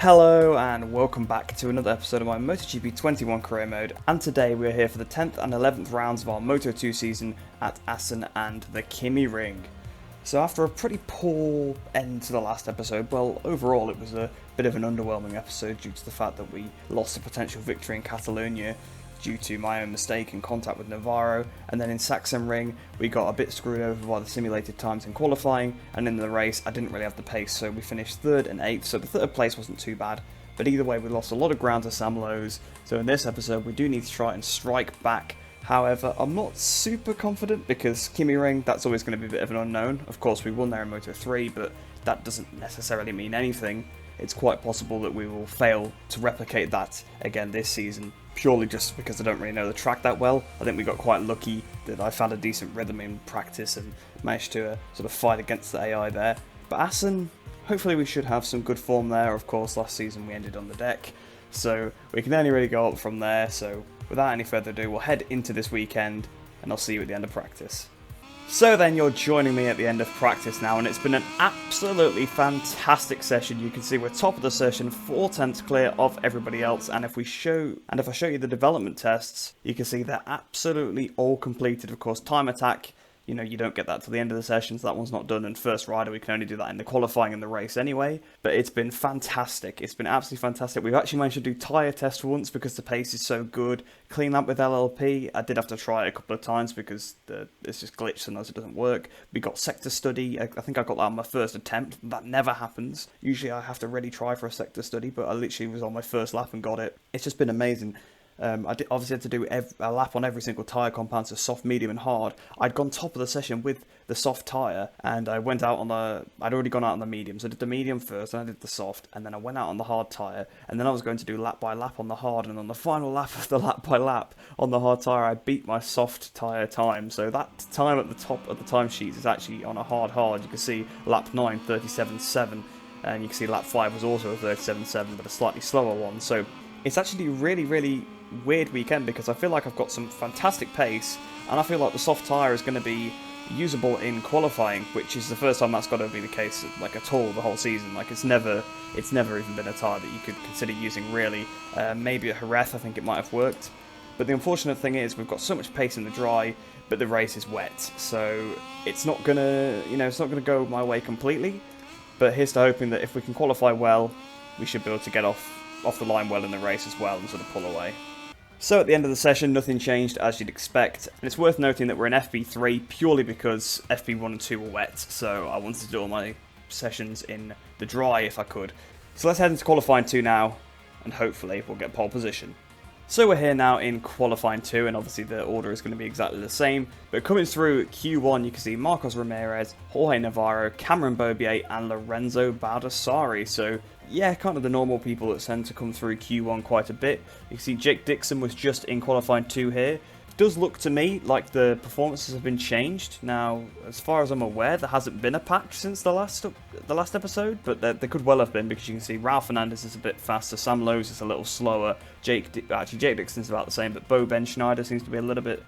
Hello and welcome back to another episode of my MotoGP 21 career mode, and today we are here for the 10th and 11th rounds of our Moto2 season at Assen and the Kymiring. So after a pretty poor end to the last episode, well overall it was a bit of an underwhelming episode due to the fact that we lost a potential victory in Catalonia due to my own mistake in contact with Navarro, and then in Sachsenring we got a bit screwed over by the simulated times in qualifying, and in the race I didn't really have the pace, so we finished 3rd and 8th, so the 3rd place wasn't too bad, but either way we lost a lot of ground to Sam Lowe's, so in this episode we do need to try and strike back. However, I'm not super confident because Kymiring, that's always going to be a bit of an unknown. Of course we won there in Moto3, but that doesn't necessarily mean anything. It's quite possible that we will fail to replicate that again this season, purely just because I don't really know the track that well. I think we got quite lucky that I found a decent rhythm in practice and managed to sort of fight against the AI there. But Assen, hopefully we should have some good form there. Of course, last season we ended on the deck, so we can only really go up from there. So without any further ado, we'll head into this weekend, and I'll see you at the end of practice. So then you're joining me at the end of practice now, and it's been an absolutely fantastic session. You can see we're top of the session, 4/10 clear of everybody else, and if I show you the development tests, you can see they're absolutely all completed. Of course, time attack, you know, you don't get that till the end of the session, so that one's not done, and first rider, we can only do that in the qualifying and the race anyway, but it's been fantastic. It's been absolutely fantastic. We've actually managed to do tyre test once because the pace is so good. Clean that with LLP. I did have to try it a couple of times because it's just glitched, sometimes it doesn't work. We got sector study. I think I got that on my first attempt. That never happens. Usually I have to really try for a sector study, but I literally was on my first lap and got it. It's just been amazing. Obviously had to do a lap on every single tyre compound, so soft, medium and hard. I'd gone top of the session with the soft tyre, and I went out on I'd already gone out on the medium, so I did the medium first, and I did the soft, and then I went out on the hard tyre, and then I was going to do lap by lap on the hard, and on the final lap of the lap by lap on the hard tyre, I beat my soft tyre time, so that time at the top of the timesheets is actually on a hard. You can see lap 9, 37.7, and you can see lap 5 was also a 37.7, but a slightly slower one, so it's actually really weird weekend because I feel like I've got some fantastic pace, and I feel like the soft tyre is going to be usable in qualifying, which is the first time that's got to be the case like at all the whole season. Like it's never even been a tyre that you could consider using really. Maybe at Jerez I think it might have worked, but the unfortunate thing is we've got so much pace in the dry, but the race is wet, so it's not gonna go my way completely. But here's to hoping that if we can qualify well, we should be able to get off the line well in the race as well and sort of pull away. So at the end of the session, nothing changed as you'd expect, and it's worth noting that we're in FP3 purely because FP1 and 2 were wet, so I wanted to do all my sessions in the dry if I could. So let's head into qualifying 2 now, and hopefully we'll get pole position. So we're here now in qualifying 2, and obviously the order is going to be exactly the same, but coming through Q1 you can see Marcos Ramirez, Jorge Navarro, Cameron Bobier and Lorenzo Baldassari, so yeah, kind of the normal people that tend to come through Q1 quite a bit. You can see Jake Dixon was just in qualifying 2 here. It does look to me like the performances have been changed. Now, as far as I'm aware, there hasn't been a patch since the last episode, but there could well have been, because you can see Ralph Fernandez is a bit faster, Sam Lowe's is a little slower, Jake Dixon's about the same, but Bo Ben Schneider seems to be a little bit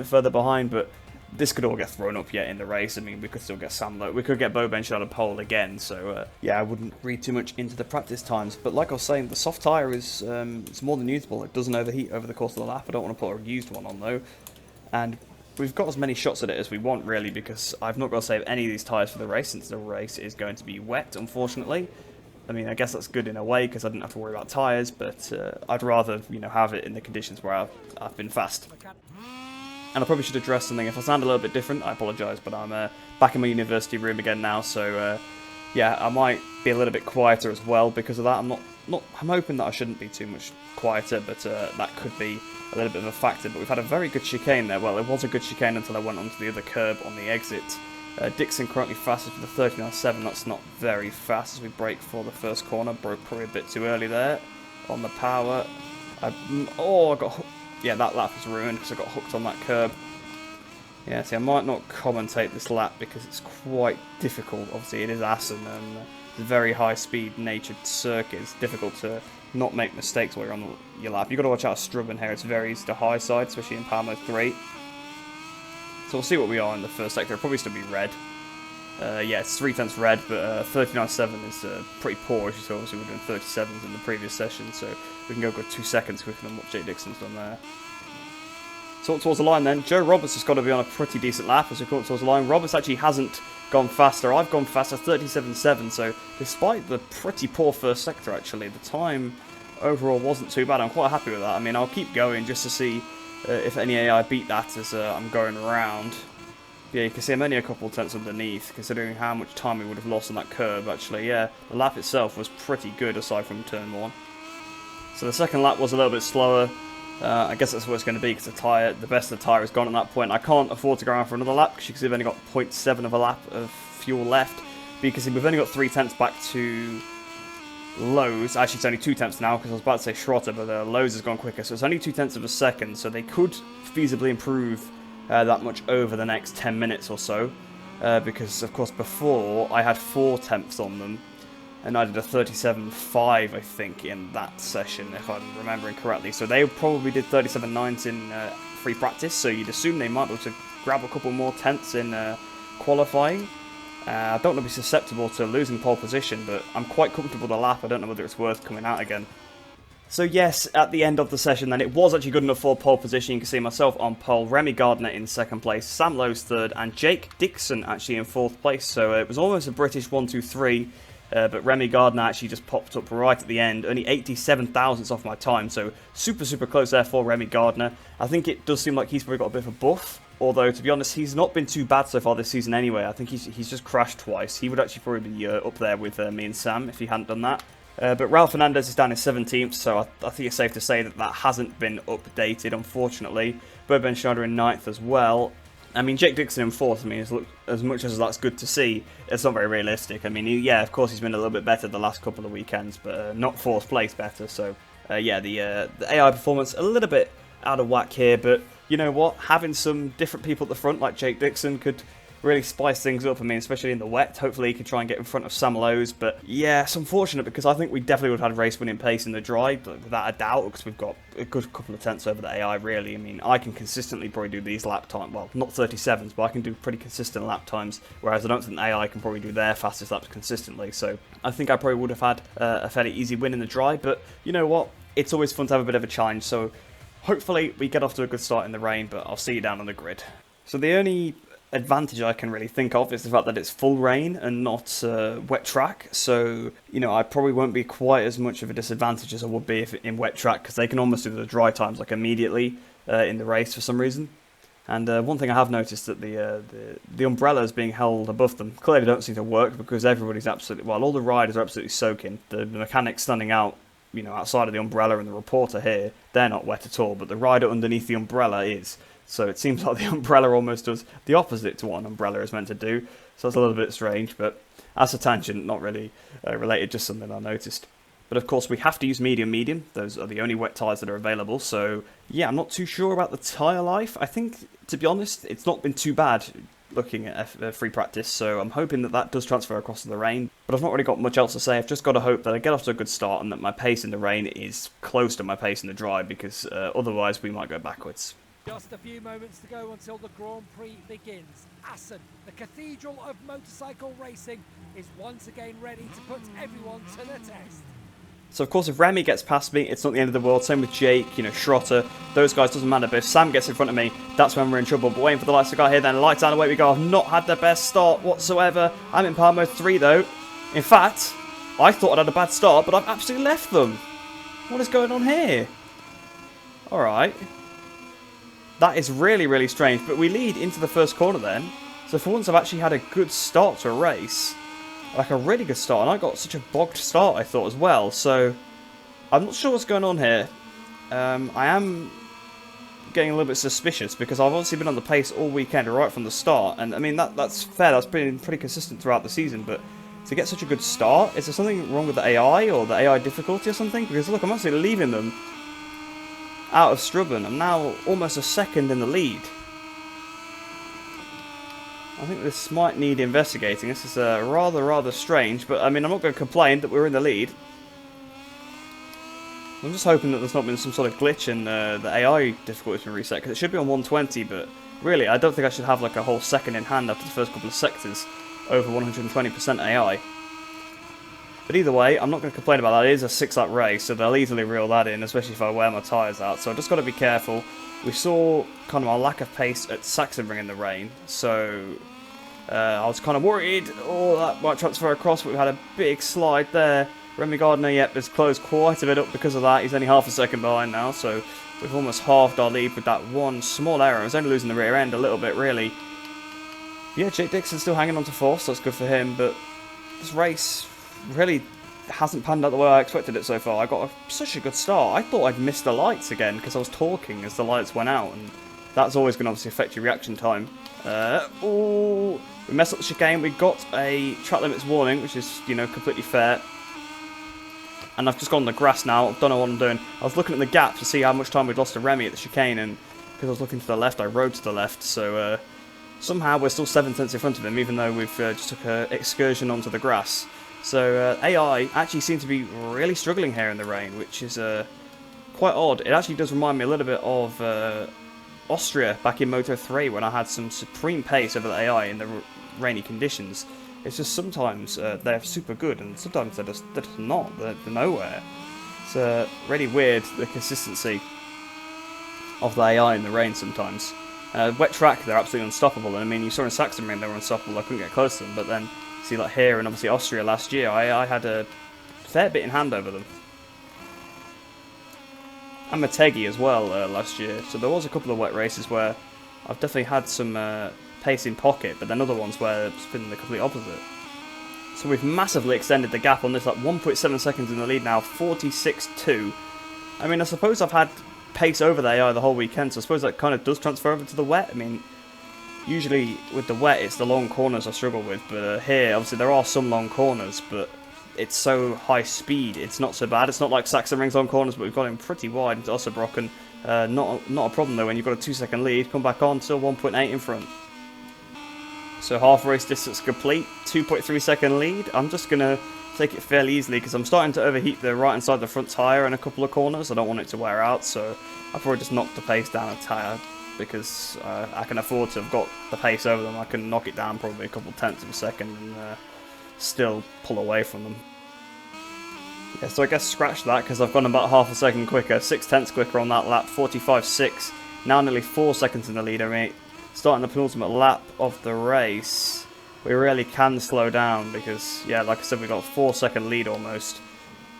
further behind, but this could all get thrown up yet in the race. I mean, we could still get we could get Bo Ben Schneider pole again, so yeah, I wouldn't read too much into the practice times. But like I was saying, the soft tyre is it's more than usable. It doesn't overheat over the course of the lap. I don't want to put a used one on though, and we've got as many shots at it as we want really, because I've not got to save any of these tyres for the race since the race is going to be wet, unfortunately. I mean, I guess that's good in a way because I didn't have to worry about tyres, but I'd rather, have it in the conditions where I've been fast. And I probably should address something. If I sound a little bit different, I apologise, but I'm back in my university room again now, so yeah, I might be a little bit quieter as well because of that. I'm hoping that I shouldn't be too much quieter, but that could be a little bit of a factor. But we've had a very good chicane there. Well, it was a good chicane until I went onto the other curb on the exit. Dixon currently fastest for the 39.7. That's not very fast as we brake for the first corner. Broke probably a bit too early there on the power. I got hooked. Yeah, that lap was ruined because I got hooked on that curb. Yeah, see, I might not commentate this lap because it's quite difficult. Obviously, it is Assen and it's a very high-speed natured circuit. It's difficult to not make mistakes while you're on your lap. You've got to watch out Strubben here. It's very easy to high side, especially in Power Mode 3. So we'll see what we are in the first sector. It'll probably still be red. Yeah, it's 3/10 red, but 39.7 is pretty poor, as you saw. Obviously, we're doing 37s in the previous session, so we can go good 2 seconds quicker than what Jake Dixon's done there. So towards the line then, Joe Roberts has got to be on a pretty decent lap as we come towards the line. Roberts actually hasn't gone faster. I've gone faster, 37.7, so despite the pretty poor first sector actually, the time overall wasn't too bad. I'm quite happy with that. I mean, I'll keep going just to see if any AI beat that as I'm going around. Yeah, you can see I'm only a couple of tenths underneath, considering how much time we would have lost on that curve, actually. Yeah, the lap itself was pretty good, aside from turn 1. So the second lap was a little bit slower. I guess that's what it's going to be, because the best of the tyre is gone at that point. I can't afford to go around for another lap, because you can see we've only got 0.7 of a lap of fuel left, because we've only got 3 tenths back to Lowe's. Actually, it's only 2 tenths now, because I was about to say Schrotter, but Lowe's has gone quicker, so it's only 2 tenths of a second, so they could feasibly improve that much over the next 10 minutes or so, because of course before I had 4 tenths on them, and I did a 37.5 I think in that session, if I'm remembering correctly. So they probably did 37.9 in free practice, so you'd assume they might be able to grab a couple more tenths in qualifying. I don't want to be susceptible to losing pole position, but I'm quite comfortable with the lap. I don't know whether it's worth coming out again. So yes, at the end of the session then, it was actually good enough for pole position. You can see myself on pole, Remy Gardner in second place, Sam Lowe's third, and Jake Dixon actually in fourth place. So it was almost a British 1-2-3, but Remy Gardner actually just popped up right at the end, only 87 thousandths off my time. So super close there for Remy Gardner. I think it does seem like he's probably got a bit of a buff. Although, to be honest, he's not been too bad so far this season anyway. I think he's just crashed twice. He would actually probably be up there with me and Sam if he hadn't done that. But Ralph Fernandez is down in 17th, so I think it's safe to say that hasn't been updated, unfortunately. Boben Schneider in 9th as well. I mean, Jake Dixon in 4th, I mean, as much as that's good to see, it's not very realistic. I mean, yeah, of course he's been a little bit better the last couple of weekends, but not 4th place better. So, yeah, the AI performance a little bit out of whack here, but you know what? Having some different people at the front, like Jake Dixon, could really spice things up. I mean, especially in the wet. Hopefully he can try and get in front of Sam Lowe's. But yeah, it's unfortunate because I think we definitely would have had race-winning pace in the dry, but without a doubt, because we've got a good couple of tenths over the AI, really. I mean, I can consistently probably do these lap times. Well, not 37s, but I can do pretty consistent lap times, whereas I don't think AI can probably do their fastest laps consistently. So I think I probably would have had a fairly easy win in the dry. But you know what? It's always fun to have a bit of a challenge. So hopefully we get off to a good start in the rain, but I'll see you down on the grid. So the only advantage I can really think of is the fact that it's full rain and not wet track. So, you know, I probably won't be quite as much of a disadvantage as I would be if in wet track, because they can almost do the dry times like immediately in the race for some reason. And one thing I have noticed that the umbrellas being held above them clearly don't seem to work, because everybody's absolutely, well, all the riders are absolutely soaking. The mechanics standing out, you know, outside of the umbrella and the reporter here, they're not wet at all, but the rider underneath the umbrella is. So it seems like the umbrella almost does the opposite to what an umbrella is meant to do. So it's a little bit strange, but as a tangent, not really related, just something I noticed. But of course we have to use medium. Those are the only wet tyres that are available. So yeah, I'm not too sure about the tyre life. I think, to be honest, it's not been too bad looking at free practice, so I'm hoping that does transfer across to the rain. But I've not really got much else to say. I've just got to hope that I get off to a good start and that my pace in the rain is close to my pace in the dry, because otherwise we might go backwards. Just a few moments to go until the Grand Prix begins. Assen, the cathedral of motorcycle racing, is once again ready to put everyone to the test. So of course if Remy gets past me, it's not the end of the world. Same with Jake, you know, Schrotter, those guys, doesn't matter. But if Sam gets in front of me, that's when we're in trouble. But waiting for the lights to go here, then lights down, away we go. I've not had the best start whatsoever. I'm in part mode 3 though. In fact, I thought I'd had a bad start, but I've absolutely left them. What is going on here? Alright. That is really strange, but we lead into the first corner then. So for once I've actually had a good start to a race. Like a really good start, and I got such a bogged start I thought as well. So I'm not sure what's going on here. I am getting a little bit suspicious because I've obviously been on the pace all weekend right from the start. And I mean, that's fair, that's been pretty consistent throughout the season, but to get such a good start, is there something wrong with the AI or the AI difficulty or something? Because look, I'm actually leaving them out of Strubben. I'm now almost a second in the lead. I think this might need investigating. This is rather strange, but I mean, I'm not going to complain that we're in the lead. I'm just hoping that there's not been some sort of glitch and the AI difficulty's been reset, because it should be on 120, but really, I don't think I should have like a whole second in hand after the first couple of sectors. over 120% AI. But either way, I'm not going to complain about that. It is a 6-lap race, so they'll easily reel that in, especially if I wear my tyres out. So I've just got to be careful. We saw kind of our lack of pace at Sachsenring in the rain, so I was kind of worried, that might transfer across, but we had a big slide there. Remy Gardner, yep, has closed quite a bit up because of that. He's only half a second behind now, so we've almost halved our lead with that one small error. I was only losing the rear end a little bit, really. Yeah, Jake Dixon's still hanging on to fourth, so that's good for him, but this race really hasn't panned out the way I expected it so far. I got such a good start. I thought I'd missed the lights again because I was talking as the lights went out, and that's always going to obviously affect your reaction time. We messed up the chicane. We got a track limits warning, which is, you know, completely fair. And I've just gone on the grass now. I don't know what I'm doing. I was looking at the gap to see how much time we'd lost to Remy at the chicane, and because I was looking to the left, I rode to the left. So somehow we're still 7 tenths in front of him, even though we've just took an excursion onto the grass. So AI actually seems to be really struggling here in the rain, which is quite odd. It actually does remind me a little bit of Austria back in Moto 3 when I had some supreme pace over the AI in the rainy conditions. It's just sometimes they're super good and sometimes they're just not. They're nowhere. It's really weird, the consistency of the AI in the rain sometimes. Wet track, they're absolutely unstoppable. And I mean, you saw in Sachsenring they were unstoppable. I couldn't get close to them, but then see, like here and obviously Austria last year, I had a fair bit in hand over them. And Motegi as well last year. So there was a couple of wet races where I've definitely had some pace in pocket, but then other ones where it's been the complete opposite. So we've massively extended the gap on this, like 1.7 seconds in the lead now, 46.2. I mean, I suppose I've had pace over the AI the whole weekend, so I suppose that kind of does transfer over to the wet. I mean, usually with the wet it's the long corners I struggle with, but here obviously there are some long corners, but it's so high speed, it's not so bad. It's not like Sachsenring's long corners, but we've got him pretty wide into Ossenbrocken. Not a problem though when you've got a 2-second lead. Come back on, still 1.8 in front. So half race distance complete, 2.3 second lead. I'm just going to take it fairly easily because I'm starting to overheat the right hand side of the front tyre in a couple of corners. I don't want it to wear out, so I've probably just knocked the pace down a tyre because I can afford to have got the pace over them. I can knock it down probably a couple tenths of a second and still pull away from them. Yeah, so I guess scratch that because I've gone about half a second quicker, 6 tenths quicker on that lap, 45.6. Now nearly 4 seconds in the lead. I mean, starting the penultimate lap of the race, we really can slow down because, yeah, like I said, we've got a 4-second lead almost.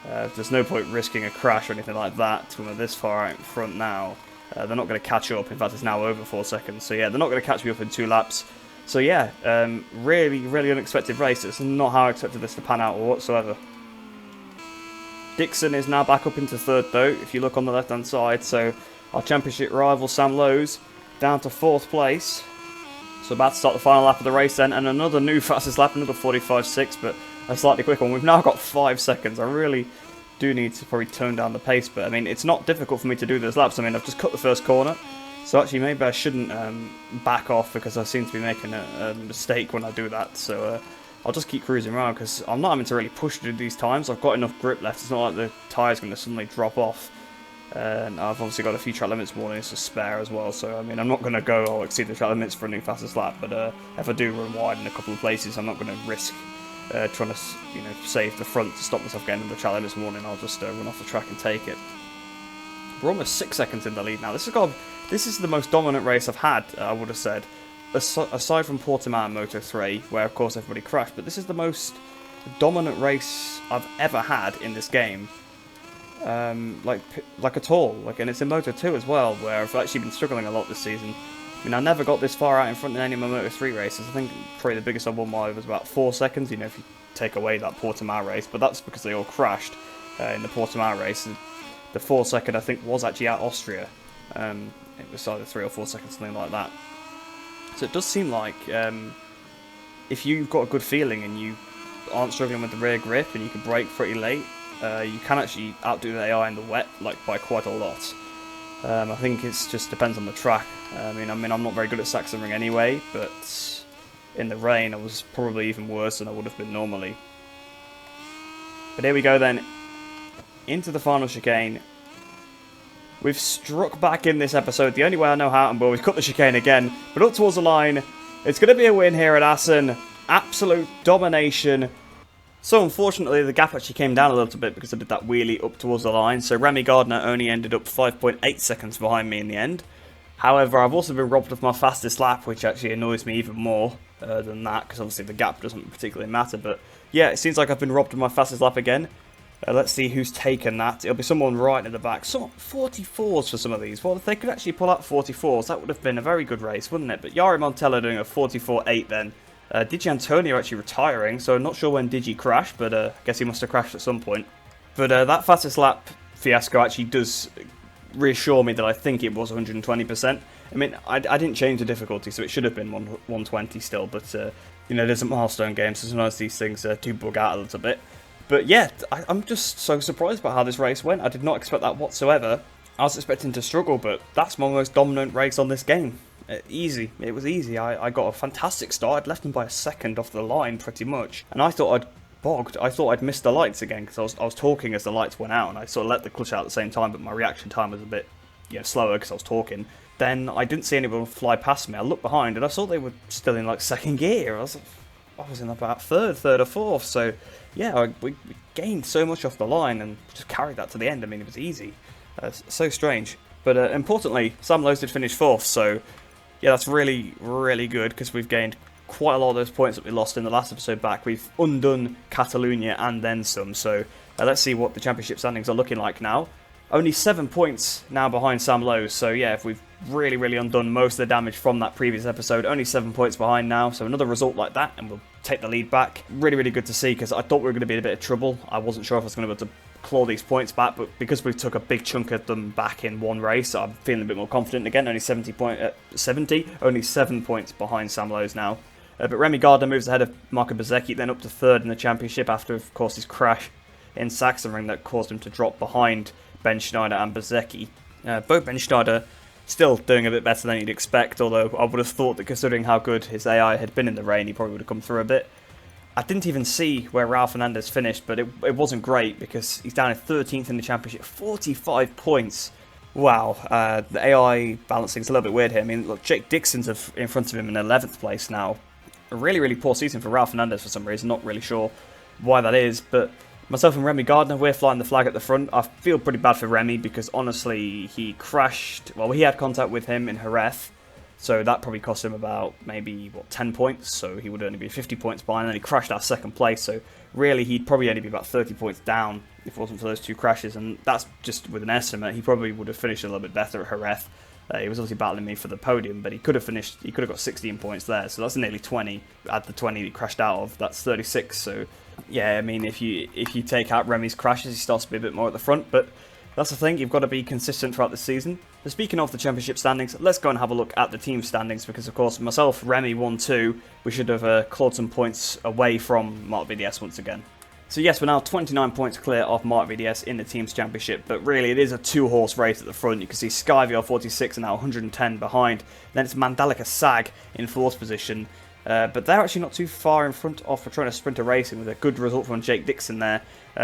There's no point risking a crash or anything like that when we're this far out in front now. They're not going to catch up. In fact, it's now over 4 seconds. So, yeah, they're not going to catch me up in 2 laps. So, yeah, really, really unexpected race. It's not how I expected this to pan out whatsoever. Dixon is now back up into third, though, if you look on the left-hand side. So, our championship rival, Sam Lowes, down to 4th place. So about to start the final lap of the race then, and another new fastest lap, another 45.6, but a slightly quicker one. We've now got 5 seconds. I really do need to probably tone down the pace, but I mean, it's not difficult for me to do those laps. I mean, I've just cut the first corner, so actually maybe I shouldn't back off because I seem to be making a mistake when I do that. So I'll just keep cruising around because I'm not having to really push to do these times. I've got enough grip left. It's not like the tyre's going to suddenly drop off. And I've obviously got a few track limits warnings to spare as well, so I mean I'm not going to go or exceed the track limits for a new fastest lap, but if I do run wide in a couple of places, I'm not going to risk trying to save the front to stop myself getting the track limits warning. I'll just run off the track and take it. We're almost 6 seconds in the lead now. This is the most dominant race I've had, I would have said, aside from Portimao and Moto 3, where of course everybody crashed, but this is the most dominant race I've ever had in this game. Like at all, and it's in Moto 2 as well, where I've actually been struggling a lot this season. I mean, I never got this far out in front in any of my Moto 3 races. I think probably the biggest I won by was about 4 seconds, if you take away that Portimao race, but that's because they all crashed in the Portimao race. The 4 second, I think, was actually at Austria. It was either 3 or 4 seconds, something like that. So it does seem like if you've got a good feeling and you aren't struggling with the rear grip and you can brake pretty late, you can actually outdo the AI in the wet, by quite a lot. I think it just depends on the track. I mean, I'm not very good at Sachsenring anyway, but in the rain I was probably even worse than I would have been normally. But here we go then, into the final chicane. We've struck back in this episode the only way I know how, and we've cut the chicane again, but up towards the line. It's going to be a win here at Assen absolute domination. So unfortunately the gap actually came down a little bit because I did that wheelie up towards the line, so Remy Gardner only ended up 5.8 seconds behind me in the end. However, I've also been robbed of my fastest lap, which actually annoys me even more than that, because obviously the gap doesn't particularly matter. But yeah, it seems like I've been robbed of my fastest lap again. Let's see who's taken that. It'll be someone right in the back. Some 44s for some of these. Well, if they could actually pull out 44s, that would have been a very good race, wouldn't it? But Yari Montella doing a 44.8 then. Digi Antonio actually retiring, so I'm not sure when Digi crashed, but I guess he must have crashed at some point. But that fastest lap fiasco actually does reassure me that I think it was 120%. I mean, I didn't change the difficulty, so it should have been 120 still, but, you know, there's a milestone game, so sometimes these things do bug out a little bit. But yeah, I'm just so surprised by how this race went. I did not expect that whatsoever. I was expecting to struggle, but that's my most dominant race on this game. Easy. It was easy. I got a fantastic start. I'd left him by a second off the line, pretty much. And I thought I'd bogged. I thought I'd missed the lights again, because I was talking as the lights went out, and I sort of let the clutch out at the same time, but my reaction time was a bit slower because I was talking. Then I didn't see anyone fly past me. I looked behind, and I saw they were still in, like, second gear. I was in about third or fourth, so yeah, we gained so much off the line and just carried that to the end. I mean, it was easy. So strange. But importantly, Sam Lowe's did finish fourth, so yeah, that's really, really good, because we've gained quite a lot of those points that we lost in the last episode back. We've undone Catalunya and then some, so let's see what the championship standings are looking like now. Only 7 points now behind Sam Lowe's, so yeah, if we've really, really undone most of the damage from that previous episode, only 7 points behind now, so another result like that, and we'll take the lead back. Really, really good to see, because I thought we were going to be in a bit of trouble. I wasn't sure if I was going to be able to claw these points back, but because we took a big chunk of them back in one race, I'm feeling a bit more confident again. Only 70, only 7 points behind Sam Lowe's now. But Remy Gardner moves ahead of Marco Bezzecchi, then up to third in the championship after, of course, his crash in Sachsenring that caused him to drop behind Ben Schneider and Bezzecchi. Both Ben Schneider still doing a bit better than you'd expect, although I would have thought that considering how good his AI had been in the rain, he probably would have come through a bit. I didn't even see where Raul Fernandez finished, but it wasn't great because he's down in 13th in the championship, 45 points. Wow, the AI balancing is a little bit weird here. I mean, look, Jake Dixon's in front of him in 11th place now. A really, really poor season for Raul Fernandez for some reason. Not really sure why that is, but myself and Remy Gardner, we're flying the flag at the front. I feel pretty bad for Remy because honestly, he crashed. Well, he had contact with him in Jerez, so that probably cost him about maybe 10 points. So he would only be 50 points behind, and he crashed out second place. So really, he'd probably only be about 30 points down if it wasn't for those two crashes, and that's just with an estimate. He probably would have finished a little bit better at Jerez. He was obviously battling me for the podium, but he could have finished. He could have got 16 points there, so that's nearly 20. Add the 20 he crashed out of, that's 36. So yeah, I mean, if you take out Remy's crashes, he starts to be a bit more at the front. But that's the thing, you've got to be consistent throughout the season. But speaking of the championship standings, let's go and have a look at the team standings, because of course myself, Remy 1-2. We should have clawed some points away from Mark VDS once again. So yes, we're now 29 points clear of Mark VDS in the Teams Championship, but really it is a two-horse race at the front. You can see Skyvr 46 and now 110 behind. Then it's Mandalika Sag in 4th position, but they're actually not too far in front of Petronas Sprinter Racing with a good result from Jake Dixon there,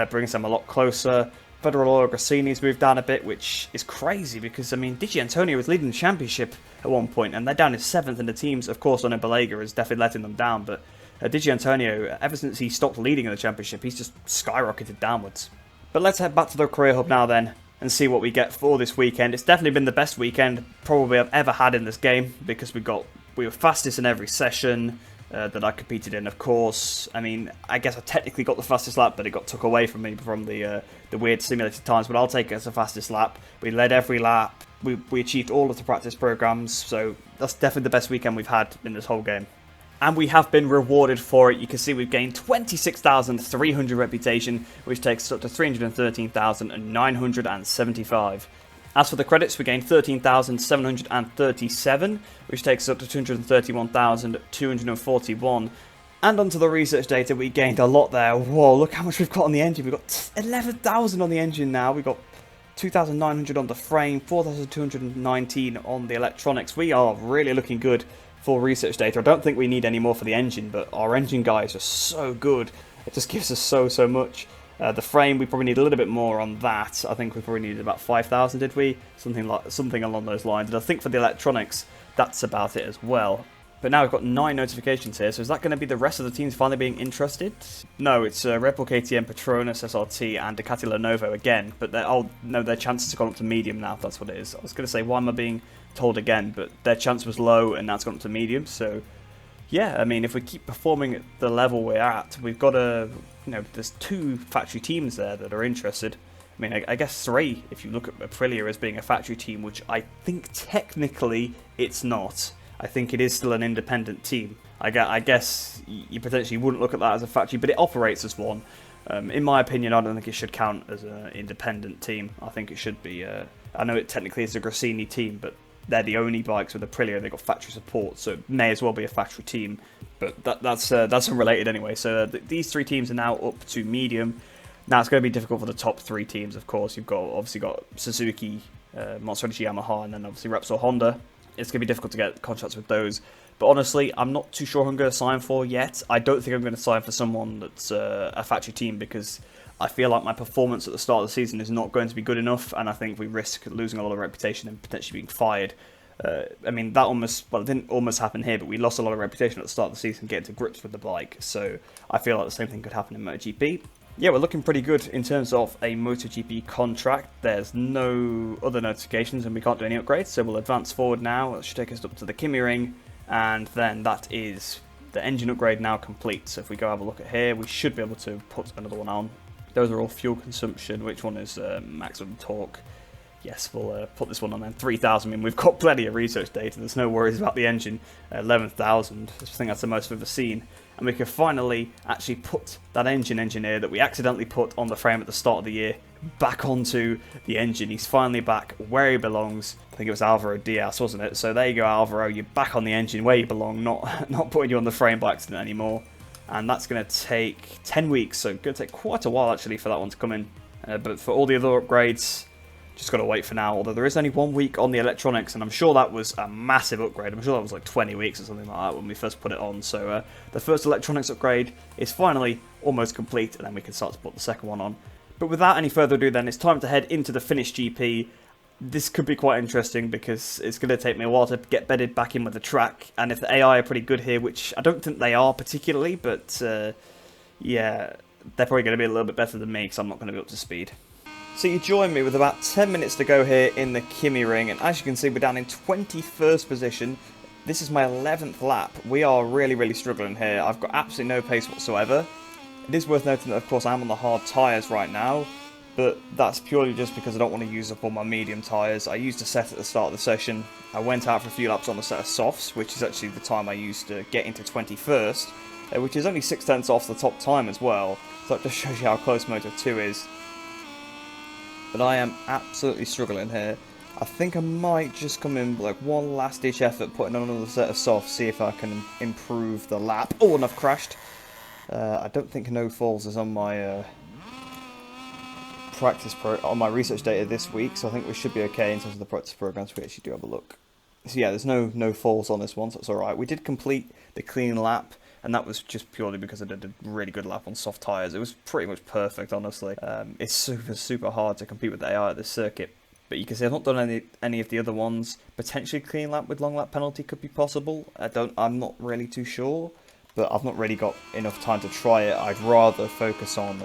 brings them a lot closer. Federal Oil Grassini's moved down a bit, which is crazy because, I mean, Digi Antonio was leading the championship at one point, and they're down in 7th, and the teams, of course, on Belega is definitely letting them down, but Digi Antonio, ever since he stopped leading in the championship, he's just skyrocketed downwards. But let's head back to the Career Hub now then, and see what we get for this weekend. It's definitely been the best weekend probably I've ever had in this game, because we were fastest in every session that I competed in, of course. I mean, I guess I technically got the fastest lap, but it got took away from me from the weird simulated times, but I'll take it as the fastest lap. We led every lap, we achieved all of the practice programs, so that's definitely the best weekend we've had in this whole game. And we have been rewarded for it. You can see we've gained 26,300 reputation, which takes us up to 313,975. As for the credits, we gained 13,737, which takes us up to 231,241. And onto the research data, we gained a lot there. Whoa, look how much we've got on the engine. We've got 11,000 on the engine now. We've got 2,900 on the frame, 4,219 on the electronics. We are really looking good for research data. I don't think we need any more for the engine, but our engine guys are so good. It just gives us so much. The frame, we probably need a little bit more on that. I think we probably needed about 5,000, did we? Something along those lines. And I think for the electronics, that's about it as well. But now we've got 9 notifications here, so is that going to be the rest of the teams finally being interested? No, it's Red Bull KTM, Petronas, SRT, and Ducati Lenovo again, but their chances have gone up to medium now, if that's what it is. I was going to say, why am I being told again? But their chance was low, and now it's gone up to medium, so yeah, I mean, if we keep performing at the level we're at, we've got there's 2 factory teams there that are interested. I mean, I guess 3, if you look at Aprilia as being a factory team, which I think technically it's not. I think it is still an independent team. I guess you potentially wouldn't look at that as a factory, but it operates as one. In my opinion, I don't think it should count as an independent team. I think it should be. I know it technically is a Grassini team, but they're the only bikes with Aprilia. They've got factory support, so it may as well be a factory team. But that's unrelated anyway. So these 3 teams are now up to medium. Now it's going to be difficult for the top 3 teams, of course. You've obviously got Suzuki, Monster Energy, Yamaha, and then obviously Repsol Honda. It's going to be difficult to get contracts with those. But honestly, I'm not too sure who I'm going to sign for yet. I don't think I'm going to sign for someone that's a factory team because I feel like my performance at the start of the season is not going to be good enough, and I think we risk losing a lot of reputation and potentially being fired. I mean, it didn't almost happen here, but we lost a lot of reputation at the start of the season getting to grips with the bike. So I feel like the same thing could happen in MotoGP. Yeah, we're looking pretty good in terms of a MotoGP contract. There's no other notifications and we can't do any upgrades, so we'll advance forward now. That should take us up to the Kymiring, and then that is the engine upgrade now complete. So if we go have a look at here, we should be able to put another one on. Those are all fuel consumption. Which one is maximum torque? Yes, we'll put this one on then. 3,000. I mean, we've got plenty of research data. There's no worries about the engine. 11,000. I think that's the most we've ever seen. And we can finally actually put that engine engineer that we accidentally put on the frame at the start of the year back onto the engine. He's finally back where he belongs. I think it was Alvaro Diaz, wasn't it? So there you go, Alvaro. You're back on the engine where you belong, not putting you on the frame by accident anymore. And that's going to take 10 weeks, so going to take quite a while actually for that one to come in. But for all the other upgrades, just got to wait for now, although there is only 1 week on the electronics, and I'm sure that was a massive upgrade. I'm sure that was like 20 weeks or something like that when we first put it on. So the first electronics upgrade is finally almost complete, and then we can start to put the second one on. But without any further ado then, it's time to head into the Finnish GP. This could be quite interesting because it's going to take me a while to get bedded back in with the track, and if the AI are pretty good here, which I don't think they are particularly, but yeah, they're probably going to be a little bit better than me because I'm not going to be up to speed. So you join me with about 10 minutes to go here in the Kymiring, and as you can see we're down in 21st position. This is my 11th lap. We are really struggling here. I've got absolutely no pace whatsoever. It is worth noting that of course I am on the hard tyres right now, but that's purely just because I don't want to use up all my medium tyres. I used a set at the start of the session. I went out for a few laps on a set of softs, which is actually the time I used to get into 21st, which is only 6/10 off the top time as well. So that just shows you how close Moto2 is. But I am absolutely struggling here. I think I might just come in like one last ditch effort, putting on another set of softs, see if I can improve the lap. Oh, and I've crashed. I don't think no falls is on my on my research data this week, so I think we should be okay in terms of the practice programs. We actually do have a look. So yeah, there's no falls on this one, so it's alright. We did complete the clean lap, and that was just purely because I did a really good lap on soft tyres. It was pretty much perfect, honestly. It's super hard to compete with the AI at this circuit. But you can see I've not done any of the other ones. Potentially clean lap with long lap penalty could be possible. I'm not really too sure, but I've not really got enough time to try it. I'd rather focus on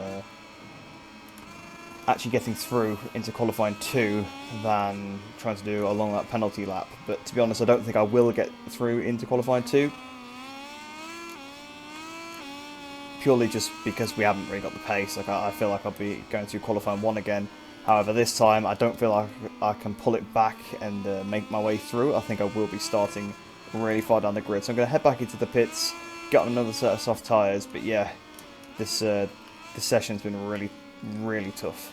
actually getting through into qualifying 2 than trying to do a long lap penalty lap. But to be honest, I don't think I will get through into qualifying 2. Purely just because we haven't really got the pace. Like I feel like I'll be going through qualifying 1 again. However, this time I don't feel like I can pull it back and make my way through. I think I will be starting really far down the grid. So I'm going to head back into the pits, get on another set of soft tyres. But yeah, this session's been really tough.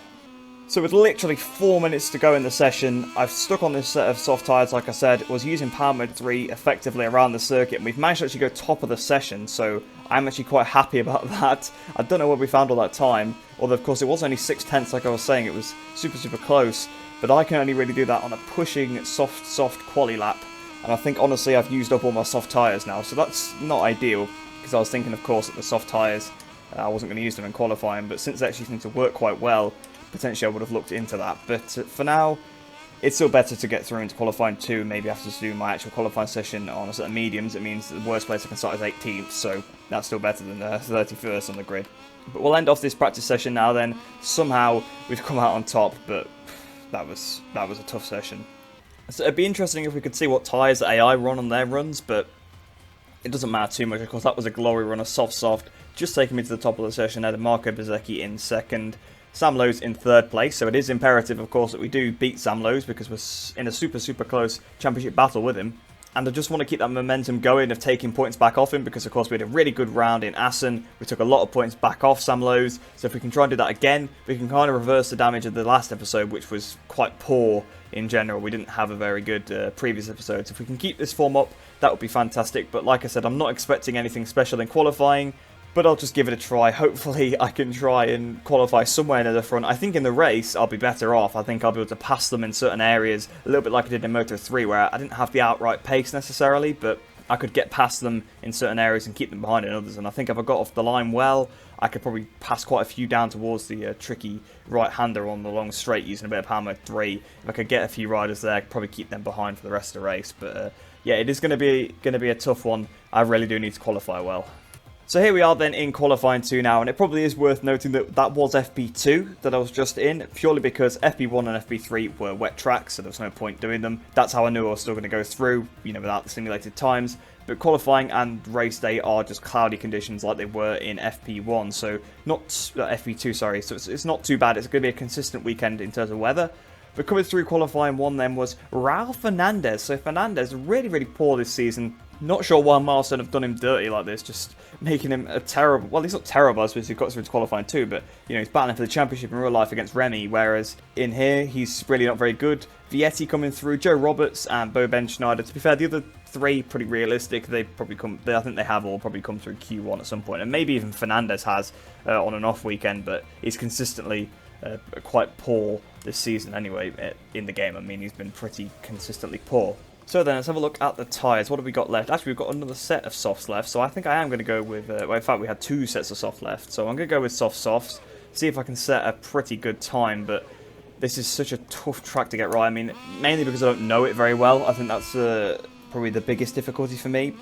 So with literally 4 minutes to go in the session, I've stuck on this set of soft tyres, like I said, was using Power Mode 3 effectively around the circuit, and we've managed to actually go top of the session, so I'm actually quite happy about that. I don't know where we found all that time, although of course it was only 6/10 like I was saying, it was super close, but I can only really do that on a pushing soft quali lap, and I think honestly I've used up all my soft tyres now, so that's not ideal, because I was thinking of course that the soft tyres, I wasn't going to use them in qualifying, but since they actually seem to work quite well, potentially I would have looked into that. But for now, it's still better to get through into qualifying 2, maybe after to do my actual qualifying session on a set of mediums. It means the worst place I can start is 18th, so that's still better than 31st on the grid. But we'll end off this practice session now then. Somehow we've come out on top, but that was a tough session. So it'd be interesting if we could see what tyres the AI run on their runs, but it doesn't matter too much. Of course, that was a glory run, a soft, just taking me to the top of the session. I had Marco Bezzecchi in 2nd, Sam Lowes in 3rd place, so it is imperative, of course, that we do beat Sam Lowes because we're in a super close championship battle with him. And I just want to keep that momentum going of taking points back off him because, of course, we had a really good round in Assen. We took a lot of points back off Sam Lowes. So if we can try and do that again, we can kind of reverse the damage of the last episode, which was quite poor in general. We didn't have a very good previous episode. So if we can keep this form up, that would be fantastic. But like I said, I'm not expecting anything special in qualifying. But I'll just give it a try. Hopefully I can try and qualify somewhere near the front. I think in the race I'll be better off. I think I'll be able to pass them in certain areas, a little bit like I did in Moto3, where I didn't have the outright pace necessarily, but I could get past them in certain areas and keep them behind in others. And I think if I got off the line well, I could probably pass quite a few down towards the tricky right-hander on the long straight using a bit of power mode 3. If I could get a few riders there, I could probably keep them behind for the rest of the race. But yeah, it is going to be a tough one. I really do need to qualify well. So here we are then in qualifying 2 now, and it probably is worth noting that that was FP2 that I was just in, purely because FP1 and FP3 were wet tracks, so there was no point doing them. That's how I knew I was still going to go through, you know, without the simulated times. But qualifying and race day are just cloudy conditions like they were in FP1, so not FP2, sorry. So it's not too bad. It's going to be a consistent weekend in terms of weather. But coming through qualifying 1 then was Raul Fernandez. So Fernandez really poor this season. Not sure why Milestone have done him dirty like this, just making him a terrible... Well, he's not terrible, I suppose he got through to qualifying 2, but, you know, he's battling for the championship in real life against Remy, whereas in here, he's really not very good. Vietti coming through, Joe Roberts and Bo Ben Schneider. To be fair, the other 3 pretty realistic. They probably come... I think they have all probably come through Q1 at some point, and maybe even Fernandez has on an off weekend, but he's consistently quite poor this season anyway in the game. I mean, he's been pretty consistently poor. So then, let's have a look at the tyres. What have we got left? Actually, we've got another set of softs left, so I think I am going to go with... well, in fact, we had 2 sets of soft left, so I'm going to go with softs, see if I can set a pretty good time, but this is such a tough track to get right. I mean, mainly because I don't know it very well. I think that's probably the biggest difficulty for me.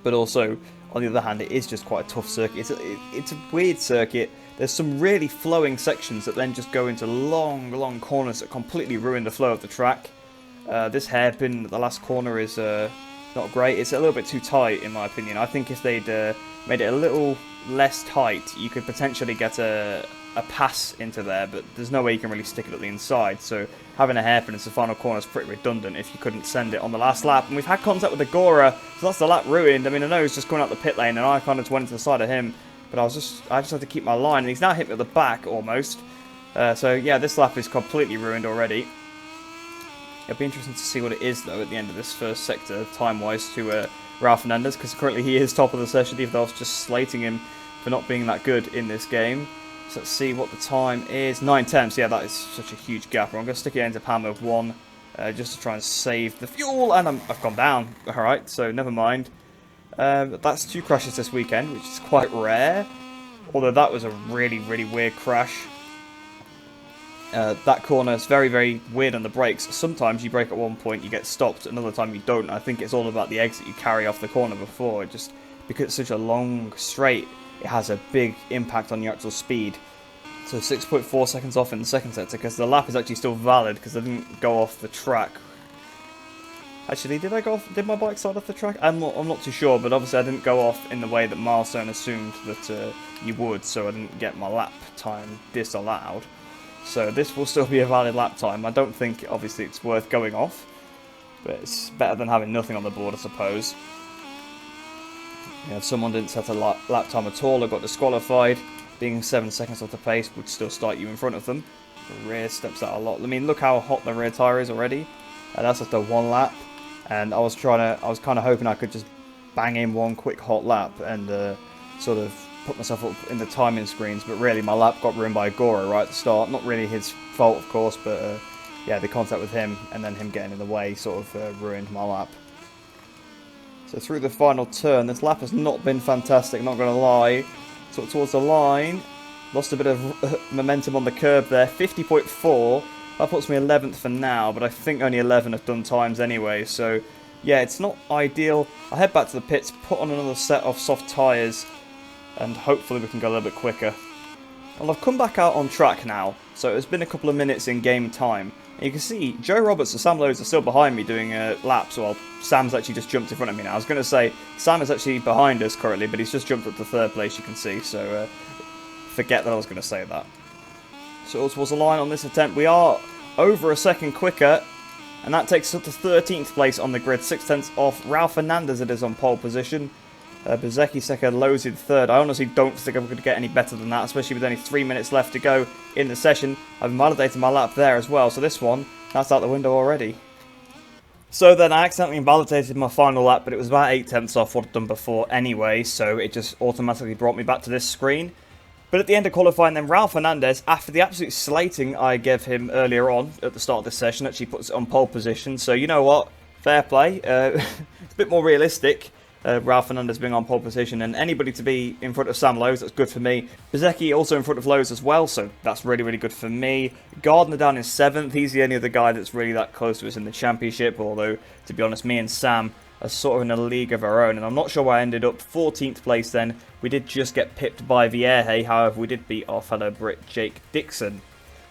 But also, on the other hand, it is just quite a tough circuit. It's a weird circuit. There's some really flowing sections that then just go into long corners that completely ruin the flow of the track. This hairpin at the last corner is not great. It's a little bit too tight, in my opinion. I think if they'd made it a little less tight, you could potentially get a pass into there, but there's no way you can really stick it at the inside. So having a hairpin as the final corner is pretty redundant if you couldn't send it on the last lap. And we've had contact with Agora, so that's the lap ruined. I mean, I know he's just going out the pit lane, and I kind of just went into the side of him, but I just had to keep my line, and he's now hit me at the back almost. So yeah, this lap is completely ruined already. It'll be interesting to see what it is, though, at the end of this first sector, time-wise, to Raul Fernandez, because currently he is top of the session, even though I was just slating him for not being that good in this game. So let's see what the time is. 9:10, so yeah, that is such a huge gap. I'm going to stick it into power mode 1, just to try and save the fuel, and I've gone down. Alright, so never mind. That's 2 crashes this weekend, which is quite rare, although that was a really weird crash. That corner is very weird on the brakes. Sometimes you brake at one point, you get stopped, another time you don't. I think it's all about the exit you carry off the corner before. Just because it's such a long straight, it has a big impact on your actual speed. So 6.4 seconds off in the second sector, because the lap is actually still valid, because I didn't go off the track. Actually, did I go off? Did my bike start off the track? I'm not too sure, but obviously I didn't go off in the way that Milestone assumed that you would, so I didn't get my lap time disallowed. So this will still be a valid lap time. I don't think, obviously, it's worth going off, but it's better than having nothing on the board, I suppose. You know, if someone didn't set a lap time at all or got disqualified, being 7 seconds off the pace would still start you in front of them. The rear steps out a lot. I mean, look how hot the rear tyre is already. And that's after 1 lap. And I was kind of hoping I could just bang in 1 quick hot lap and sort of put myself up in the timing screens, but really my lap got ruined by Agora right at the start. Not really his fault, of course, but yeah, the contact with him and then him getting in the way sort of ruined my lap. So through the final turn, this lap has not been fantastic, not going to lie. Sort of towards the line, lost a bit of momentum on the curb there. 50.4, That puts me 11th for now, but I think only 11 have done times anyway, so yeah, it's not ideal. I'll head back to the pits, put on another set of soft tyres, and hopefully we can go a little bit quicker. Well, I've come back out on track now, so it's been a couple of minutes in game time. And you can see Joe Roberts and Sam Lowe's are still behind me doing laps. Well, Sam's actually just jumped in front of me now. I was going to say Sam is actually behind us currently, but he's just jumped up to third place, you can see. So forget that I was going to say that. So towards the line on this attempt, we are over a second quicker, and that takes us up to 13th place on the grid, 6/10 off Ralph Fernandez. It is on pole position. Bezzecchi second, Lowe's in third. I honestly don't think I'm going to get any better than that, especially with only 3 minutes left to go in the session. I've validated my lap there as well, so this one, that's out the window already. So then I accidentally invalidated my final lap, but it was about 8/10 off what I'd done before anyway, so it just automatically brought me back to this screen. But at the end of qualifying then, Ralph Fernandez, after the absolute slating I gave him earlier on at the start of this session, actually puts it on pole position, so you know what, fair play. It's a bit more realistic. Ralph Fernandez being on pole position, and anybody to be in front of Sam Lowe's, that's good for me. Bezzecchi also in front of Lowe's as well, so that's really, really good for me. Gardner down in 7th, he's the only other guy that's really that close to us in the championship, although, to be honest, me and Sam are sort of in a league of our own, and I'm not sure why I ended up 14th place then. We did just get pipped by Vierge, however, we did beat our fellow Brit Jake Dixon.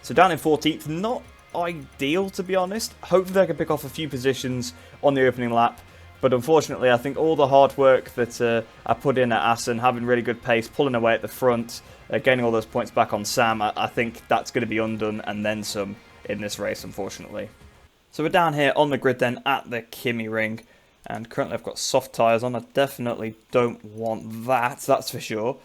So down in 14th, not ideal to be honest. Hopefully I can pick off a few positions on the opening lap. But unfortunately, I think all the hard work that I put in at Assen, having really good pace, pulling away at the front, gaining all those points back on Sam, I think that's going to be undone and then some in this race, unfortunately. So we're down here on the grid then at the Kymiring, and currently I've got soft tyres on. I definitely don't want that, that's for sure.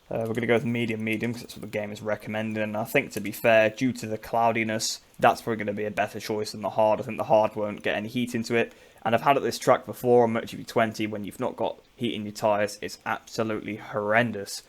We're going to go with medium because that's what the game is recommending, and I think, to be fair, due to the cloudiness, that's probably going to be a better choice than the hard. I think the hard won't get any heat into it. And I've had at this track before on MotoGP 20, when you've not got heat in your tyres, it's absolutely horrendous.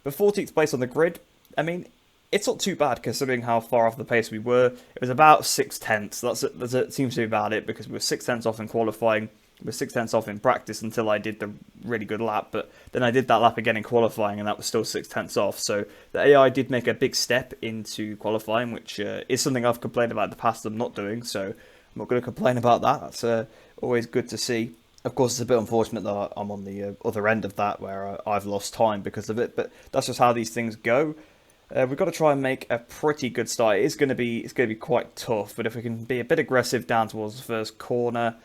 But 14th place on the grid, I mean, it's not too bad considering how far off the pace we were. It was about 6/10. That seems to be about it, because we were 6/10 off in qualifying, we were 6/10 off in practice until I did the really good lap, but then I did that lap again in qualifying and that was still 6/10 off. So the AI did make a big step into qualifying, which is something I've complained about in the past I'm not doing, so I'm not going to complain about that. That's always good to see. Of course, it's a bit unfortunate that I'm on the other end of that, where I've lost time because of it, but that's just how these things go. We've got to try and make a pretty good start. It's going to be quite tough, but if we can be a bit aggressive down towards the first corner,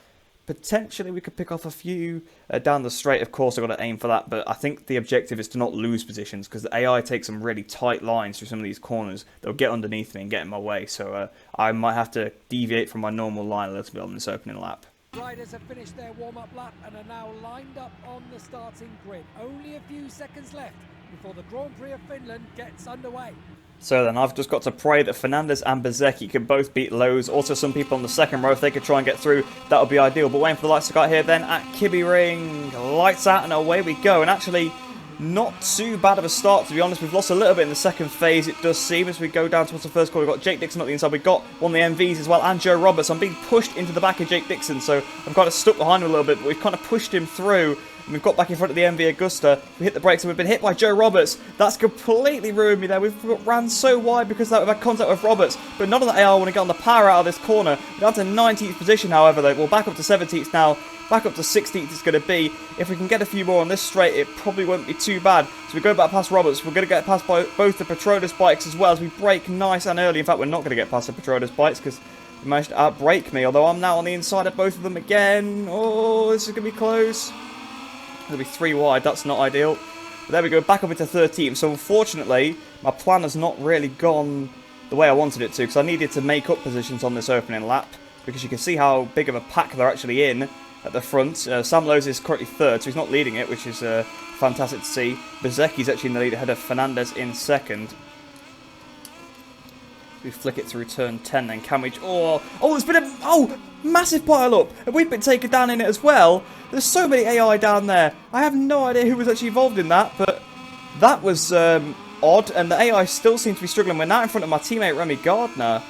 potentially we could pick off a few down the straight. Of course, I've got to aim for that, but I think the objective is to not lose positions, because the AI takes some really tight lines through some of these corners. They'll get underneath me and get in my way, so I might have to deviate from my normal line a little bit on this opening lap. Riders have finished their warm-up lap and are now lined up on the starting grid. Only a few seconds left before the Grand Prix of Finland gets underway. So then I've just got to pray that Fernandez and Bezzecchi can both beat Lowe's. Also some people on the second row, if they could try and get through, that would be ideal. But waiting for the lights to go out here then at Kymiring. Lights out and away we go. And actually, not too bad of a start, to be honest. We've lost a little bit in the second phase, it does seem, as we go down towards the first corner. We've got Jake Dixon at the inside. We've got one of the MVs as well, and Joe Roberts. I'm being pushed into the back of Jake Dixon, so I'm kind of stuck behind him a little bit, but we've kind of pushed him through. And we've got back in front of the MV Augusta. We hit the brakes and we've been hit by Joe Roberts. That's completely ruined me there. We've ran so wide because we've had contact with Roberts. But none of the AI want to get on the power out of this corner. We're down to 19th position, however, though. We're back up to 17th now. Back up to 16th it's going to be. If we can get a few more on this straight, it probably won't be too bad. So we go back past Roberts. We're going to get past both the Petronas bikes as well, as we brake nice and early. In fact, we're not going to get past the Petronas bikes because they managed to outbrake me. Although I'm now on the inside of both of them again. Oh, this is going to be close. It'll be 3 wide, that's not ideal. But there we go, back up into 13th. So unfortunately, my plan has not really gone the way I wanted it to, because I needed to make up positions on this opening lap, because you can see how big of a pack they're actually in at the front. Sam Lowe's is currently 3rd, so he's not leading it, which is fantastic to see. Bezzecchi's actually in the lead ahead of Fernandez in 2nd. We flick it through turn 10 then, can we? Oh, there's been a massive pile up, and we've been taken down in it as well. There's so many AI down there. I have no idea who was actually involved in that, but that was odd, and the AI still seems to be struggling. We're now in front of my teammate Remy Gardner.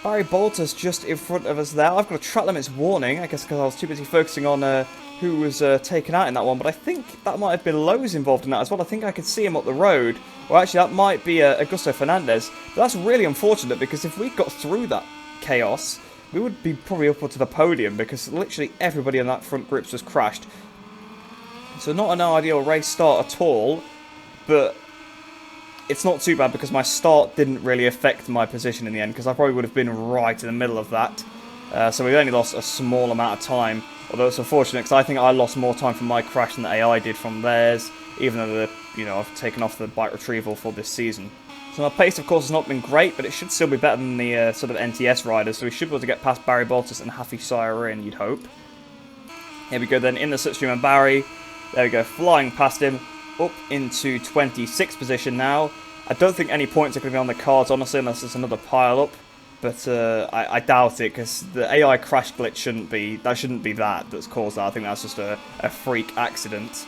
Barry Boltus just in front of us there. I've got a track limits warning, I guess because I was too busy focusing on who was taken out in that one, but I think that might have been Lowe's involved in that as well. I think I could see him up the road. Well, actually, that might be Augusto Fernandez. But that's really unfortunate, because if we got through that chaos, we would be probably up to the podium, because literally everybody in that front group's just crashed. So not an ideal race start at all, but it's not too bad because my start didn't really affect my position in the end, because I probably would have been right in the middle of that. So we only lost a small amount of time, although it's unfortunate because I think I lost more time from my crash than the AI did from theirs, even though I've taken off the bike retrieval for this season. So my pace, of course, has not been great, but it should still be better than the sort of NTS riders, so we should be able to get past Barry Boltus and Hafi Sire, you'd hope. Here we go then, in the slipstream and Barry. There we go, flying past him, up into 26th position now. I don't think any points are going to be on the cards, honestly, unless there's another pile-up. But I doubt it, because the AI crash glitch shouldn't be that's caused that. I think that's just a freak accident,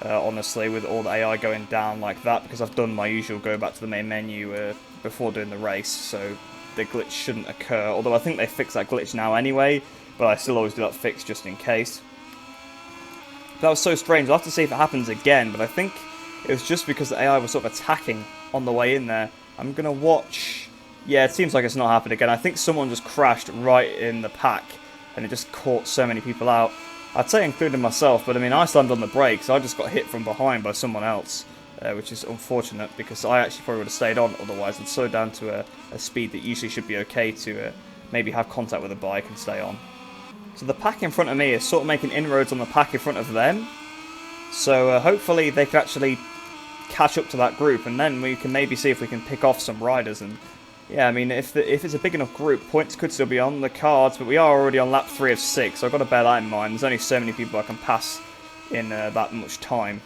honestly, with all the AI going down like that, because I've done my usual go back to the main menu before doing the race, so the glitch shouldn't occur. Although I think they fixed that glitch now anyway, but I still always do that fix just in case. That was so strange. I'll have to see if it happens again, but I think it was just because the AI was sort of attacking on the way in there. I'm going to watch. Yeah, it seems like it's not happened again. I think someone just crashed right in the pack, and it just caught so many people out. I'd say including myself, but I mean, I slammed on the brakes. I just got hit from behind by someone else, which is unfortunate, because I actually probably would have stayed on otherwise and slowed down to a speed that usually should be okay to maybe have contact with the bike and stay on. So the pack in front of me is sort of making inroads on the pack in front of them. So hopefully they can actually catch up to that group, and then we can maybe see if we can pick off some riders. And yeah, I mean, if it's a big enough group, points could still be on the cards, but we are already on lap 3 of 6, so I've got to bear that in mind. There's only so many people I can pass in that much time.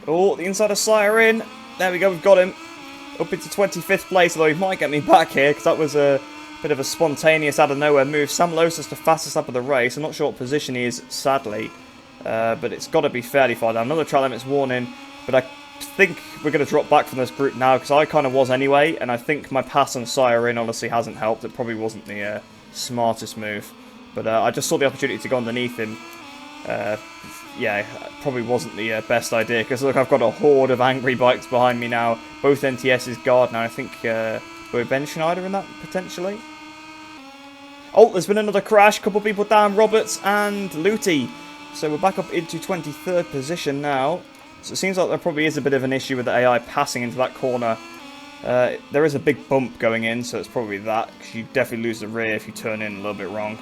Oh, the inside of Siren. There we go, we've got him. Up into 25th place, although he might get me back here, because that was a bit of a spontaneous out-of-nowhere move. Sam Losa's the fastest lap of the race. I'm not sure what position he is, sadly, but it's got to be fairly far down. Another track limits warning, but I think we're going to drop back from this group now, because I kind of was anyway, and I think my pass on Siren honestly hasn't helped. It probably wasn't the smartest move, but I just saw the opportunity to go underneath him. Yeah, probably wasn't the best idea, because look, I've got a horde of angry bikes behind me now. Both NTS's guard now. I think we're Ben Schneider in that, potentially. Oh, there's been another crash. Couple people down, Roberts and Luty. So we're back up into 23rd position now. So it seems like there probably is a bit of an issue with the AI passing into that corner. There is a big bump going in, so it's probably that, because you definitely lose the rear if you turn in a little bit wrong.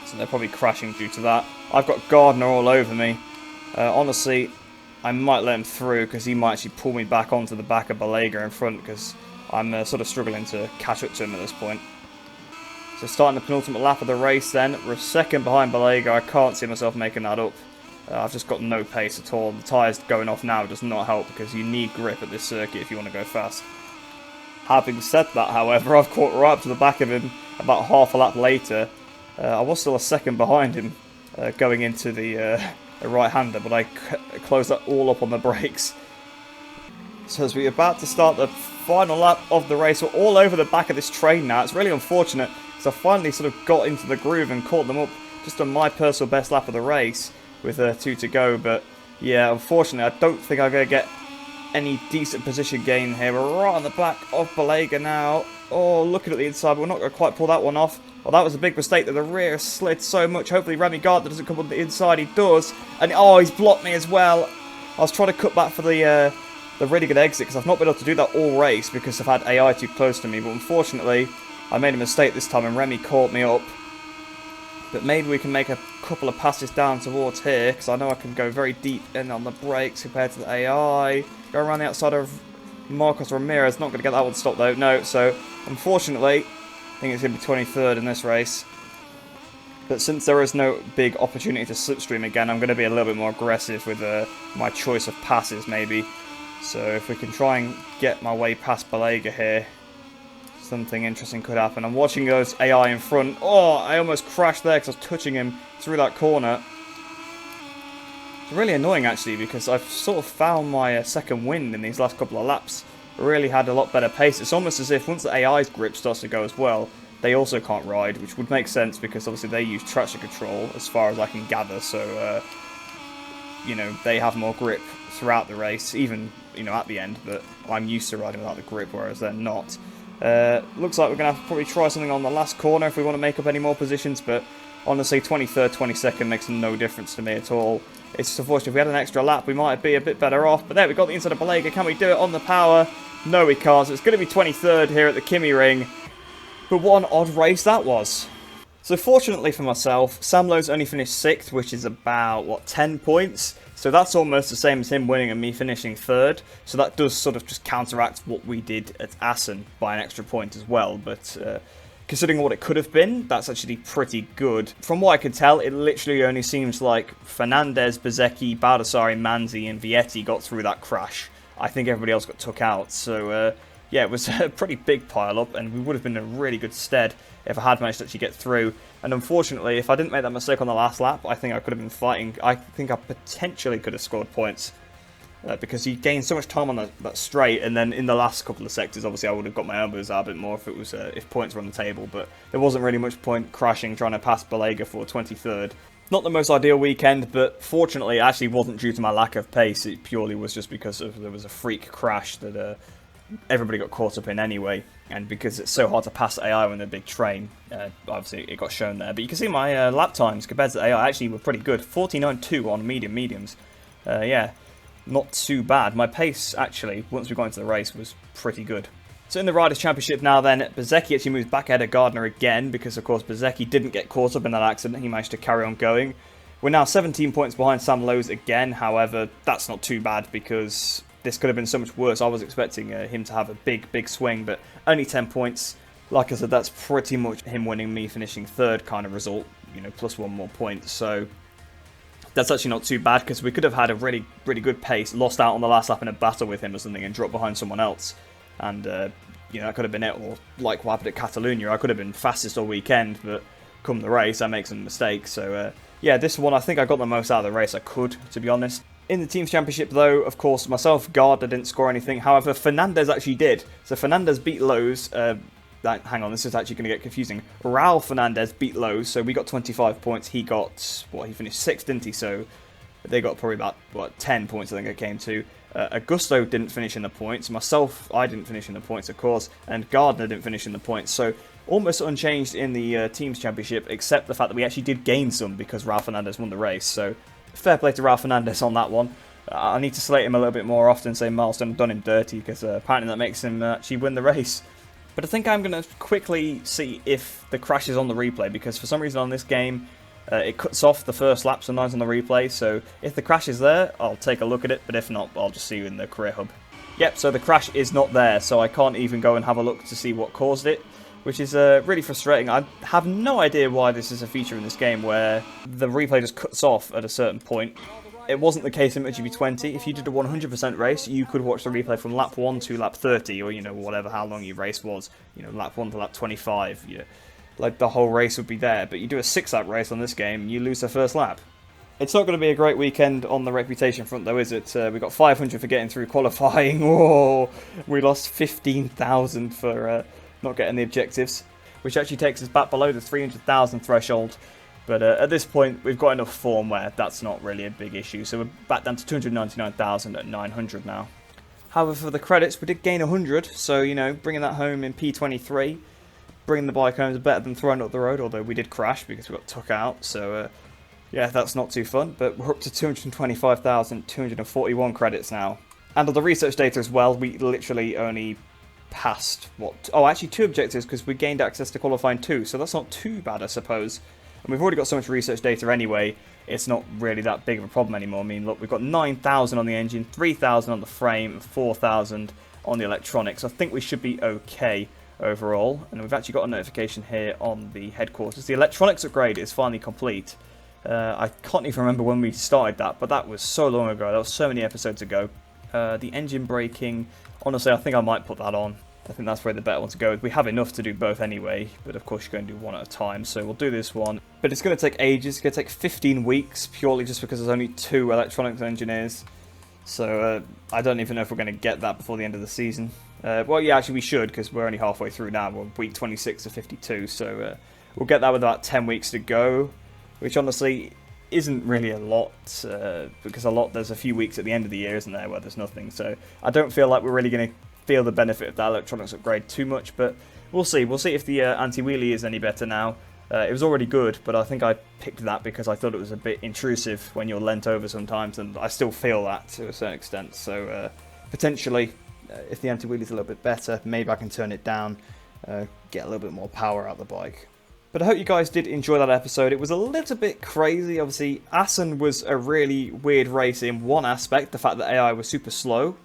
So they're probably crashing due to that. I've got Gardner all over me. Honestly, I might let him through, because he might actually pull me back onto the back of Balega in front, because I'm sort of struggling to catch up to him at this point. So starting the penultimate lap of the race then. We're a second behind Balega. I can't see myself making that up. I've just got no pace at all. The tyres going off now does not help, because you need grip at this circuit if you want to go fast. Having said that, however, I've caught right up to the back of him about half a lap later. I was still a second behind him going into the right-hander, but I closed that all up on the brakes. So as we're about to start the final lap of the race, we're all over the back of this train now. It's really unfortunate, because I finally sort of got into the groove and caught them up just on my personal best lap of the race with 2 to go. But yeah, unfortunately, I don't think I'm going to get any decent position gain here. We're right on the back of Balega now. Oh, looking at the inside, but we're not going to quite pull that one off. Well, that was a big mistake, that the rear slid so much. Hopefully Remy Gardner doesn't come on the inside. He does. And oh, he's blocked me as well. I was trying to cut back for the really good exit, because I've not been able to do that all race because I've had AI too close to me. But unfortunately, I made a mistake this time and Remy caught me up. But maybe we can make a couple of passes down towards here, because I know I can go very deep in on the brakes compared to the AI. Go around the outside of Marcos Ramirez. Not going to get that one stopped though. No, so unfortunately, I think it's going to be 23rd in this race. But since there is no big opportunity to slipstream again, I'm going to be a little bit more aggressive with my choice of passes maybe. So if we can try and get my way past Balega here, something interesting could happen. I'm watching those AI in front. Oh, I almost crashed there because I was touching him through that corner. It's really annoying actually, because I've sort of found my second wind in these last couple of laps. really had a lot better pace. It's almost as if once the AI's grip starts to go as well, they also can't ride, which would make sense because obviously they use traction control as far as I can gather, so you know, they have more grip throughout the race, even, you know, at the end, but I'm used to riding without the grip, whereas they're not. Looks like we're going to have to probably try something on the last corner if we want to make up any more positions, but honestly, 23rd, 22nd makes no difference to me at all. It's just unfortunate, if we had an extra lap, we might be a bit better off, but there, we got the inside of Belega. Can we do it on the power? No, we can't, so it's going to be 23rd here at the Kymiring, but what an odd race that was. So fortunately for myself, Sam Lowe's only finished 6th, which is about, what, 10 points? So that's almost the same as him winning and me finishing 3rd. So that does sort of just counteract what we did at Assen by an extra point as well. But considering what it could have been, that's actually pretty good. From what I can tell, it literally only seems like Fernandez, Bezzecchi, Baldassari, Manzi and Vietti got through that crash. I think everybody else got took out. So yeah, it was a pretty big pile-up, and we would have been in a really good stead if I had managed to actually get through. And unfortunately, if I didn't make that mistake on the last lap, I think I could have been fighting. I think I potentially could have scored points, because you gain so much time on that straight, and then in the last couple of sectors, obviously I would have got my elbows out a bit more if it was if points were on the table, but there wasn't really much point crashing trying to pass Belega for 23rd. Not the most ideal weekend, but fortunately it actually wasn't due to my lack of pace. It purely was just because there was a freak crash that everybody got caught up in anyway, and because it's so hard to pass AI when they're a big train, obviously it got shown there. But you can see my lap times compared to the AI actually were pretty good. 49.2 on mediums. Yeah, not too bad. My pace actually, once we got into the race, was pretty good. So in the Riders' Championship now then, Bezzecchi actually moves back ahead of Gardner again, because of course Bezzecchi didn't get caught up in that accident. He managed to carry on going. We're now 17 points behind Sam Lowe's again. However, that's not too bad because this could have been so much worse. I was expecting him to have a big swing, but only 10 points. Like I said, that's pretty much him winning, me finishing 3rd kind of result, you know, plus 1 more point. So that's actually not too bad, because we could have had a really good pace, lost out on the last lap in a battle with him or something, and dropped behind someone else. And, you know, that could have been it. Or like what happened at Catalunya, I could have been fastest all weekend, but come the race, I make some mistakes. So, yeah, this one, I think I got the most out of the race I could, to be honest. In the Teams Championship, though, of course, myself, Gardner didn't score anything. However, Fernandez actually did. So Fernandez beat Lowe's. Hang on, this is actually going to get confusing. Raul Fernandez beat Lowe's, so we got 25 points. He got, what, he finished 6th, didn't he? So they got probably about, what, 10 points, I think it came to. Augusto didn't finish in the points. Myself, I didn't finish in the points, of course. And Gardner didn't finish in the points. So almost unchanged in the Teams Championship, except the fact that we actually did gain some because Raul Fernandez won the race. So fair play to Raul Fernandez on that one. I need to slate him a little bit more often, say Milestone done him dirty, because apparently that makes him actually win the race. But I think I'm going to quickly see if the crash is on the replay, because for some reason on this game, it cuts off the first lap sometimes on the replay. So if the crash is there, I'll take a look at it, but if not, I'll just see you in the career hub. Yep, so the crash is not there, so I can't even go and have a look to see what caused it, which is really frustrating. I have no idea why this is a feature in this game where the replay just cuts off at a certain point. It wasn't the case in MotoGP 20. If you did a 100% race, you could watch the replay from lap 1 to lap 30, or, you know, whatever, how long your race was. You know, lap 1 to lap 25. You know, like, the whole race would be there. But you do a 6-lap race on this game, you lose the first lap. It's not going to be a great weekend on the reputation front, though, is it? We got 500 for getting through qualifying. Whoa! We lost 15,000 for not getting the objectives, which actually takes us back below the 300,000 threshold. But at this point, we've got enough form where that's not really a big issue. So we're back down to 299,000 at 900 now. However, for the credits, we did gain 100. So, you know, bringing that home in P23, bringing the bike home is better than throwing it up the road. Although we did crash because we got took out. So, yeah, that's not too fun. But we're up to 225,241 credits now. And on the research data as well, we literally only passed, what? Oh, actually 2 objectives because we gained access to qualifying 2. So that's not too bad, I suppose. And we've already got so much research data anyway, it's not really that big of a problem anymore. I mean, look, we've got 9,000 on the engine, 3,000 on the frame, and 4,000 on the electronics. I think we should be okay overall. And we've actually got a notification here on the headquarters. The electronics upgrade is finally complete. I can't even remember when we started that, but that was so long ago. That was so many episodes ago. The engine braking, honestly, I think I might put that on. I think that's probably the better one to go with. We have enough to do both anyway, but of course you're going to do one at a time, so we'll do this one. But it's going to take ages. It's going to take 15 weeks, purely just because there's only 2 electronics engineers. So I don't even know if we're going to get that before the end of the season. Well, yeah, actually we should, because we're only halfway through now. We're week 26 to 52, so we'll get that with about 10 weeks to go, which honestly isn't really a lot, because there's a few weeks at the end of the year, isn't there, where there's nothing. So I don't feel like we're really going to feel the benefit of that electronics upgrade too much, but we'll see. We'll see if the anti-wheelie is any better now. It was already good, but I think I picked that because I thought it was a bit intrusive when you're leant over sometimes, and I still feel that to a certain extent. So potentially, if the anti-wheelie is a little bit better, maybe I can turn it down, get a little bit more power out of the bike. But I hope you guys did enjoy that episode. It was a little bit crazy. Obviously, Assen was a really weird race in one aspect, the fact that AI was super slow.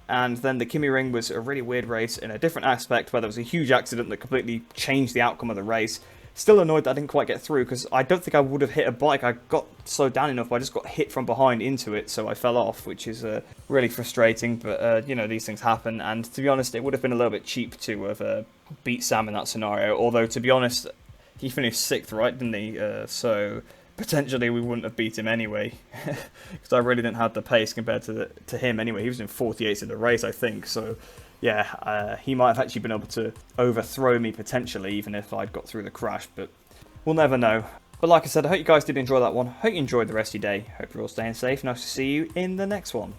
And then the Kymiring was a really weird race in a different aspect, where there was a huge accident that completely changed the outcome of the race. Still annoyed that I didn't quite get through, because I don't think I would have hit a bike. I got slowed down enough, but I just got hit from behind into it, so I fell off, which is really frustrating. But, you know, these things happen. And to be honest, it would have been a little bit cheap to have beat Sam in that scenario. Although, to be honest, he finished 6th, right, didn't he? So potentially we wouldn't have beat him anyway, because I really didn't have the pace compared to him anyway. He was in 48th in the race, I think, so yeah, he might have actually been able to overthrow me potentially, even if I'd got through the crash, but we'll never know. But like I said, I hope you guys did enjoy that one. Hope you enjoyed the rest of your day. Hope you're all staying safe, and I'll see you in the next one.